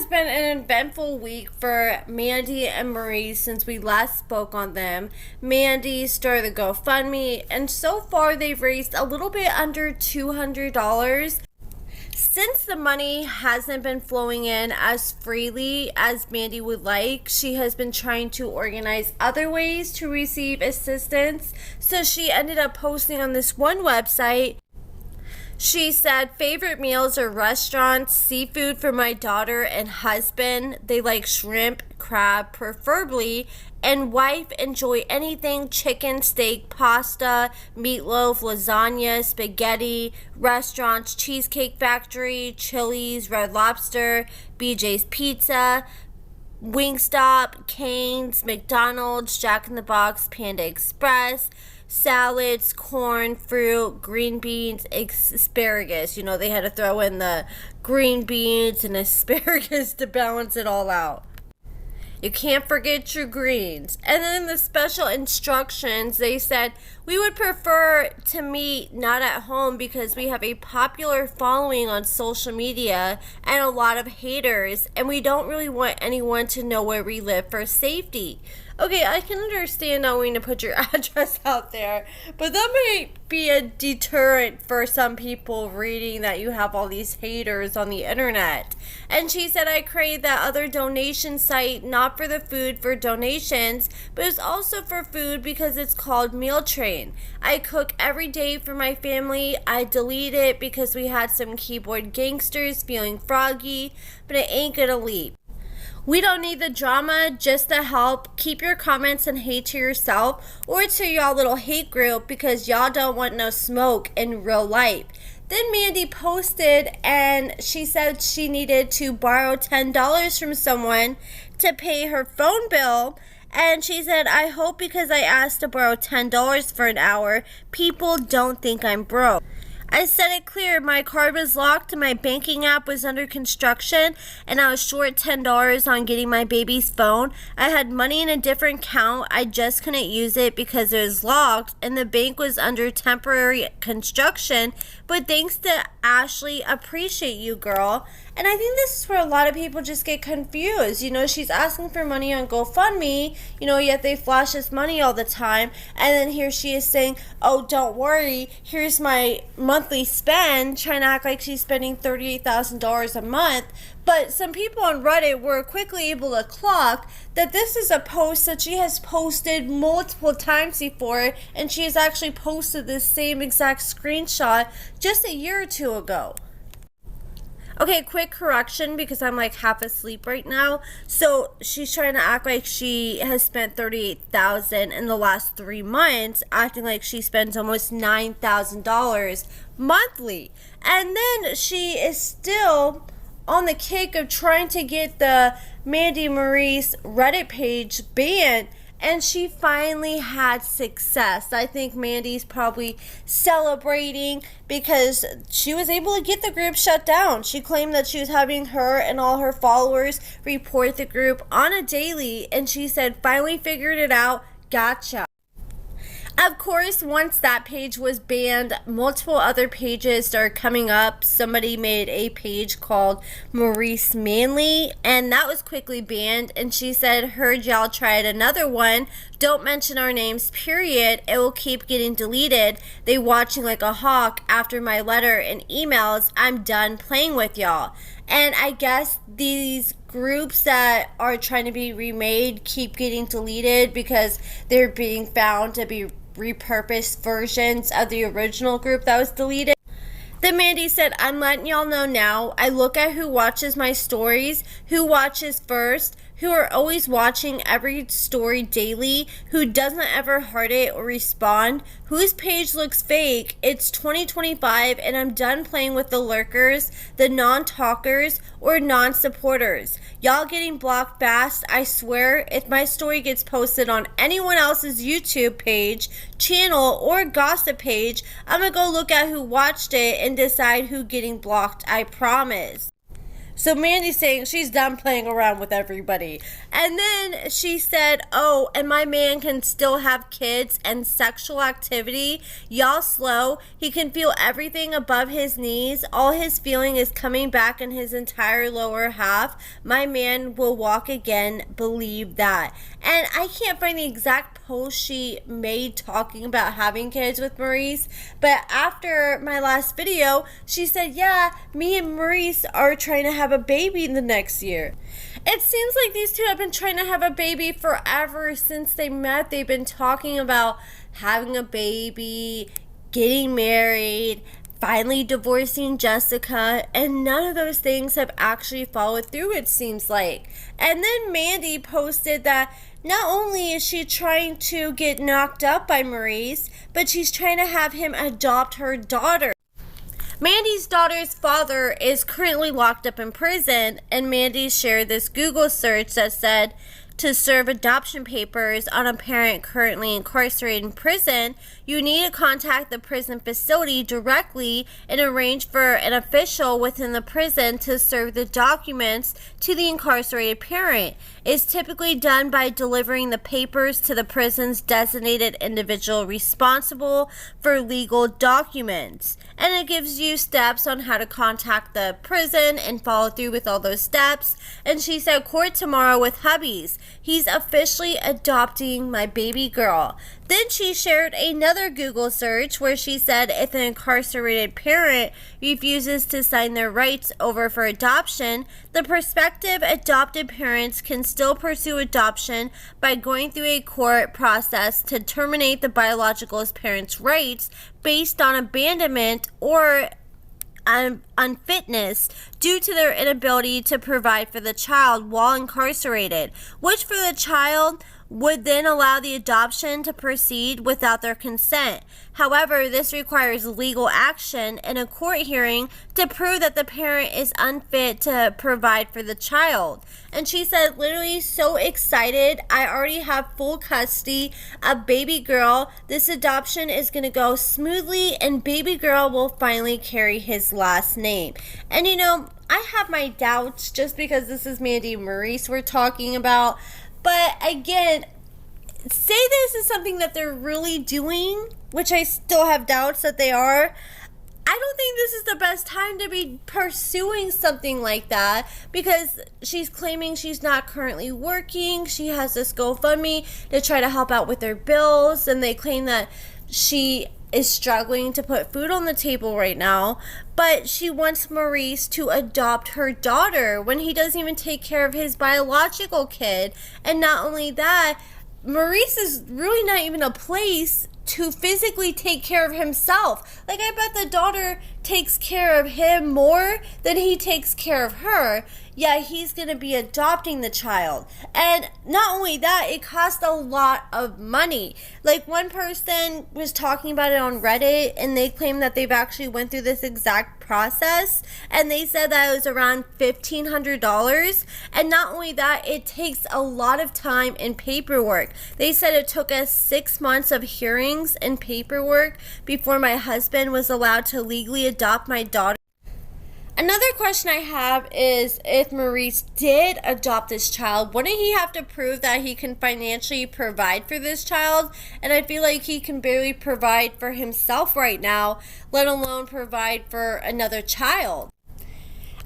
has been an eventful week for Mandy and Maurice since we last spoke on them. Mandy started the GoFundMe, and so far they've raised a little bit under $200. Since the money hasn't been flowing in as freely as Mandy would like, she has been trying to organize other ways to receive assistance. So she ended up posting on this one website. She said, favorite meals are restaurants, seafood for my daughter and husband. They like shrimp, crab, preferably. And wife enjoy anything chicken, steak, pasta, meatloaf, lasagna, spaghetti, restaurants, Cheesecake Factory, Chili's, Red Lobster, BJ's Pizza, Wingstop, Cane's, McDonald's, Jack in the Box, Panda Express, salads, corn, fruit, green beans, asparagus. You know, they had to throw in the green beans and asparagus to balance it all out. You can't forget your greens. And then in the special instructions, they said, we would prefer to meet not at home because we have a popular following on social media and a lot of haters, and we don't really want anyone to know where we live for safety. Okay, I can understand not wanting to put your address out there, but that might be a deterrent for some people reading that you have all these haters on the internet. And she said, I created that other donation site, not for the food for donations, but it's also for food because it's called Meal Train. I cook every day for my family. I deleted it because we had some keyboard gangsters feeling froggy, but it ain't gonna leave. We don't need the drama, just the help. Keep your comments and hate to yourself or to y'all little hate group because y'all don't want no smoke in real life. Then Mandy posted and she said she needed to borrow $10 from someone to pay her phone bill. And she said, I hope because I asked to borrow $10 for an hour, people don't think I'm broke. I said it clear, my card was locked and my banking app was under construction and I was short $10 on getting my baby's phone. I had money in a different account, I just couldn't use it because it was locked and the bank was under temporary construction, but thanks to Ashley, appreciate you, girl. And I think this is where a lot of people just get confused. You know, she's asking for money on GoFundMe, you know, yet they flash this money all the time. And then here she is saying, oh, don't worry, here's my monthly spend, trying to act like she's spending $38,000 a month. But some people on Reddit were quickly able to clock that this is a post that she has posted multiple times before, and she has actually posted this same exact screenshot just a year or two ago. Okay, quick correction because I'm like half asleep right now. So she's trying to act like she has spent $38,000 in the last 3 months, acting like she spends almost $9,000 monthly. And then she is still on the kick of trying to get the Mandy Maurice Reddit page banned. And she finally had success. I think Mandy's probably celebrating because she was able to get the group shut down. She claimed that she was having her and all her followers report the group on a daily. And she said, finally figured it out. Gotcha. Of course, once that page was banned, multiple other pages started coming up. Somebody made a page called Maurice Manly, and that was quickly banned. And she said, heard y'all tried another one. Don't mention our names, period. It will keep getting deleted. They watching like a hawk after my letter and emails. I'm done playing with y'all. And I guess these groups that are trying to be remade keep getting deleted because they're being found to be repurposed versions of the original group that was deleted. Then Mandy said, I'm letting y'all know now. I look at who watches my stories, who watches first, who are always watching every story daily, who doesn't ever heart it or respond, whose page looks fake. It's 2025 and I'm done playing with the lurkers, the non-talkers, or non-supporters. Y'all getting blocked fast. I swear, if my story gets posted on anyone else's YouTube page, channel, or gossip page, I'm gonna go look at who watched it and decide who getting blocked, I promise. So Mandy's saying she's done playing around with everybody. And then she said, oh, and my man can still have kids and sexual activity. Y'all slow. He can feel everything above his knees. All his feeling is coming back in his entire lower half. My man will walk again. Believe that. And I can't find the exact post she made talking about having kids with Maurice, but after my last video, she said, yeah, me and Maurice are trying to have a baby in the next year. It seems like these two have been trying to have a baby forever since they met. They've been talking about having a baby, getting married, finally divorcing Jessica, and none of those things have actually followed through, it seems like. And then Mandy posted that not only is she trying to get knocked up by Maurice, but she's trying to have him adopt her daughter. Mandy's daughter's father is currently locked up in prison, and Mandy shared this Google search that said, to serve adoption papers on a parent currently incarcerated in prison, you need to contact the prison facility directly and arrange for an official within the prison to serve the documents to the incarcerated parent. It's typically done by delivering the papers to the prison's designated individual responsible for legal documents. And it gives you steps on how to contact the prison and follow through with all those steps. And she said, court tomorrow with hubbies. He's officially adopting my baby girl. Then she shared another Google search where she said if an incarcerated parent refuses to sign their rights over for adoption, the prospective adopted parents can still pursue adoption by going through a court process to terminate the biological parent's rights based on abandonment or unfitness due to their inability to provide for the child while incarcerated, which for the child would then allow the adoption to proceed without their consent. However, this requires legal action in a court hearing to prove that the parent is unfit to provide for the child. And she said, literally so excited. I already have full custody of baby girl. This adoption is going to go smoothly and baby girl will finally carry his last name. And you know, I have my doubts just because this is Mandy and Maurice we're talking about. But again, say this is something that they're really doing, which I still have doubts that they are. I don't think this is the best time to be pursuing something like that because she's claiming she's not currently working. She has this GoFundMe to try to help out with her bills, and they claim that she is struggling to put food on the table right now, but she wants Maurice to adopt her daughter when he doesn't even take care of his biological kid. And not only that, Maurice is really not even a place to physically take care of himself. Like, I bet the daughter takes care of him more than he takes care of her. Yeah, he's going to be adopting the child. And not only that, it costs a lot of money. Like, one person was talking about it on Reddit, and they claim that they've actually went through this exact process, and they said that it was around $1,500. And not only that, it takes a lot of time and paperwork. They said it took us 6 months of hearings and paperwork before my husband was allowed to legally adopt my daughter. Another question I have is, if Maurice did adopt this child, wouldn't he have to prove that he can financially provide for this child? And I feel like he can barely provide for himself right now, let alone provide for another child.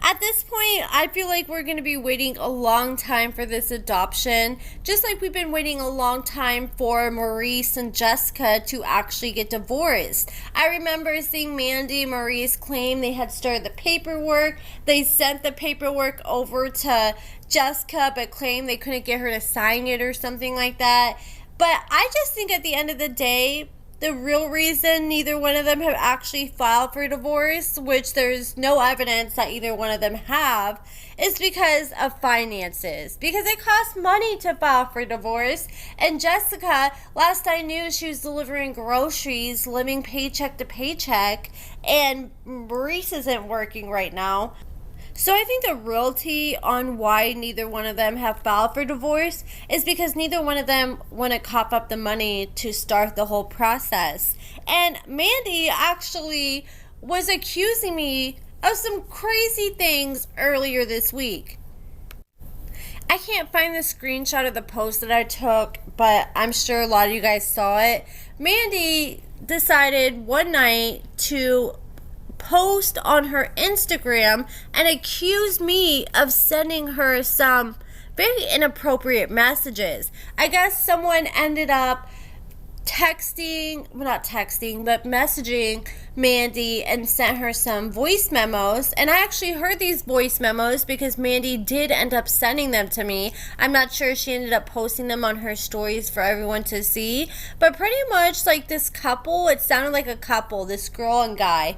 At this point, I feel like we're going to be waiting a long time for this adoption, just like we've been waiting a long time for Maurice and Jessica to actually get divorced. I remember seeing Mandy and Maurice claim they had started the paperwork. They sent the paperwork over to Jessica, but claimed they couldn't get her to sign it or something like that. But I just think at the end of the day, the real reason neither one of them have actually filed for divorce, which there's no evidence that either one of them have, is because of finances. Because it costs money to file for divorce. And Jessica, last I knew, she was delivering groceries, living paycheck to paycheck, and Maurice isn't working right now. So I think the reality on why neither one of them have filed for divorce is because neither one of them want to cough up the money to start the whole process. And Mandy actually was accusing me of some crazy things earlier this week. I can't find the screenshot of the post that I took, but I'm sure a lot of you guys saw it. Mandy decided one night to post on her Instagram and accuse me of sending her some very inappropriate messages. I guess someone ended up messaging Mandy and sent her some voice memos, and I actually heard these voice memos because Mandy did end up sending them to me. I'm not sure she ended up posting them on her stories for everyone to see, but pretty much like this couple, it sounded like a couple, this girl and guy,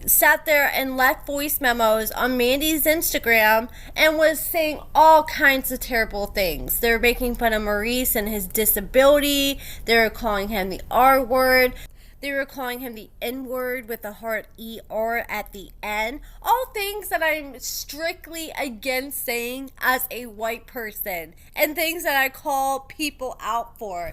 sat there and left voice memos on Mandy's Instagram and was saying all kinds of terrible things. They were making fun of Maurice and his disability. They were calling him the R word. They were calling him the N word with the hard ER at the end. All things that I'm strictly against saying as a white person, and things that I call people out for.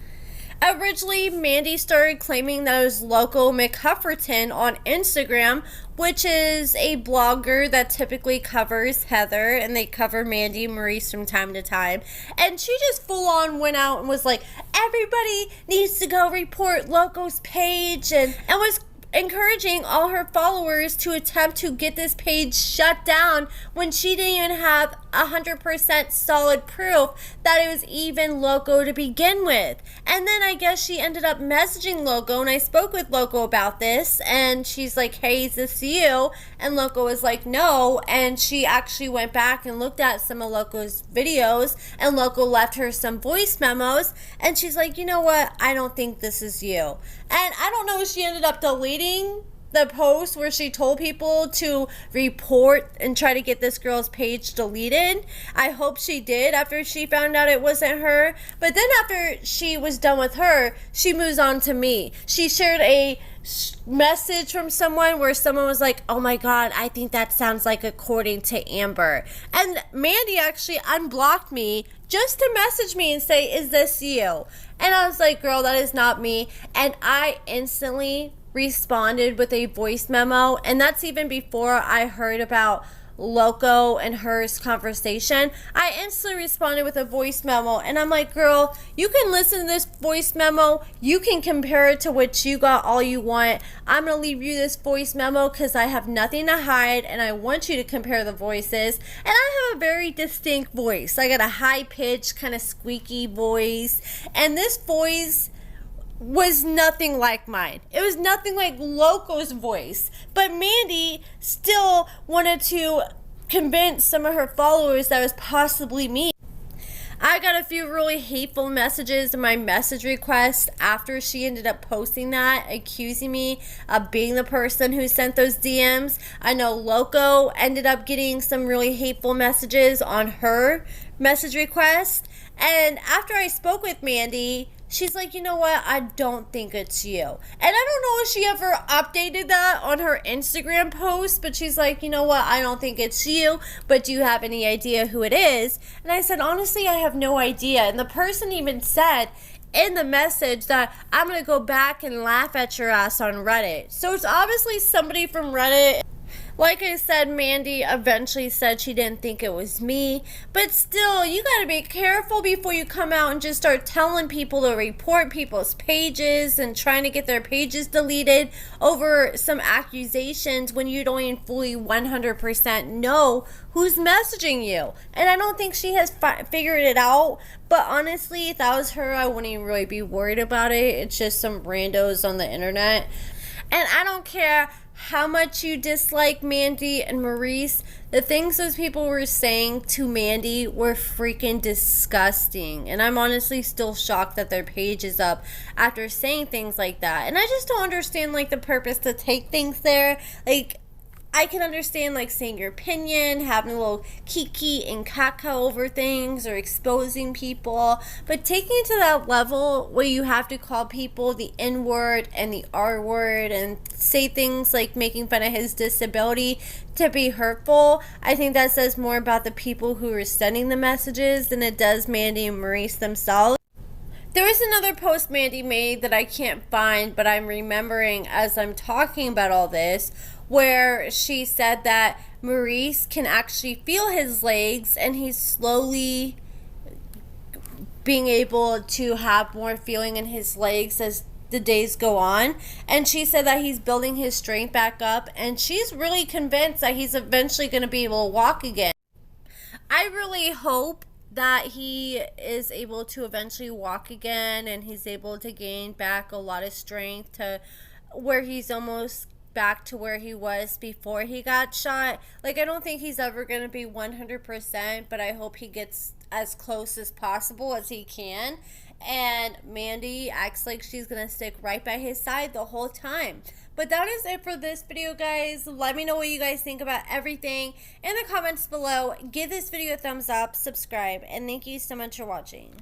Originally, Mandy started claiming that it was Loco McHufferton on Instagram, which is a blogger that typically covers Heather, and they cover Mandy and Maurice from time to time. And she just full on went out and was like, everybody needs to go report Loco's page, and was encouraging all her followers to attempt to get this page shut down when she didn't even have 100% solid proof that it was even Loco to begin with. And then I guess she ended up messaging Loco, and I spoke with Loco about this, and she's like, hey, is this you? And Loco was like, no. And she actually went back and looked at some of Loco's videos, and Loco left her some voice memos, and she's like, you know what, I don't think this is you. And I don't know if she ended up deleting the post where she told people to report and try to get this girl's page deleted. I hope she did after she found out it wasn't her. But then after she was done with her, she moves on to me. She shared a message from someone where someone was like, oh my god, I think that sounds like According to Amber. And Mandy actually unblocked me just to message me and say, is this you? And I was like, girl, that is not me. And I instantly responded with a voice memo, and that's even before I heard about Loco and her's conversation. I instantly responded with a voice memo, and I'm like, girl, you can listen to this voice memo, you can compare it to what you got all you want. I'm gonna leave you this voice memo because I have nothing to hide, and I want you to compare the voices. And I have a very distinct voice. I got a high pitched kind of squeaky voice, and this voice was nothing like mine. It was nothing like Loco's voice. But Mandy still wanted to convince some of her followers that it was possibly me. I got a few really hateful messages in my message request after she ended up posting that, accusing me of being the person who sent those DMs. I know Loco ended up getting some really hateful messages on her message request. And after I spoke with Mandy, she's like, you know what, I don't think it's you. And I don't know if she ever updated that on her Instagram post, but she's like, you know what, I don't think it's you, but do you have any idea who it is? And I said, honestly, I have no idea. And the person even said in the message that I'm going to go back and laugh at your ass on Reddit. So it's obviously somebody from Reddit. Like I said, Mandy eventually said she didn't think it was me, but still, you gotta be careful before you come out and just start telling people to report people's pages and trying to get their pages deleted over some accusations when you don't even fully 100% know who's messaging you. And I don't think she has figured it out, but honestly, if that was her, I wouldn't even really be worried about it. It's just some randos on the internet. And I don't care how much you dislike Mandy and Maurice, the things those people were saying to Mandy were freaking disgusting. And I'm honestly still shocked that their page is up after saying things like that. And I just don't understand, like, the purpose to take things there. Like, I can understand, like, saying your opinion, having a little kiki and caca over things, or exposing people, but taking it to that level where you have to call people the N word and the R word and say things like making fun of his disability to be hurtful, I think that says more about the people who are sending the messages than it does Mandy and Maurice themselves. There was another post Mandy made that I can't find, but I'm remembering as I'm talking about all this, where she said that Maurice can actually feel his legs and he's slowly being able to have more feeling in his legs as the days go on. And she said that he's building his strength back up, and she's really convinced that he's eventually going to be able to walk again. I really hope that he is able to eventually walk again and he's able to gain back a lot of strength to where he's almost back to where he was before he got shot. Like, I don't think he's ever going to be 100%, but I hope he gets as close as possible as he can. And Mandy acts like she's going to stick right by his side the whole time. But that is it for this video, guys. Let me know what you guys think about everything in the comments below. Give this video a thumbs up, subscribe, and thank you so much for watching.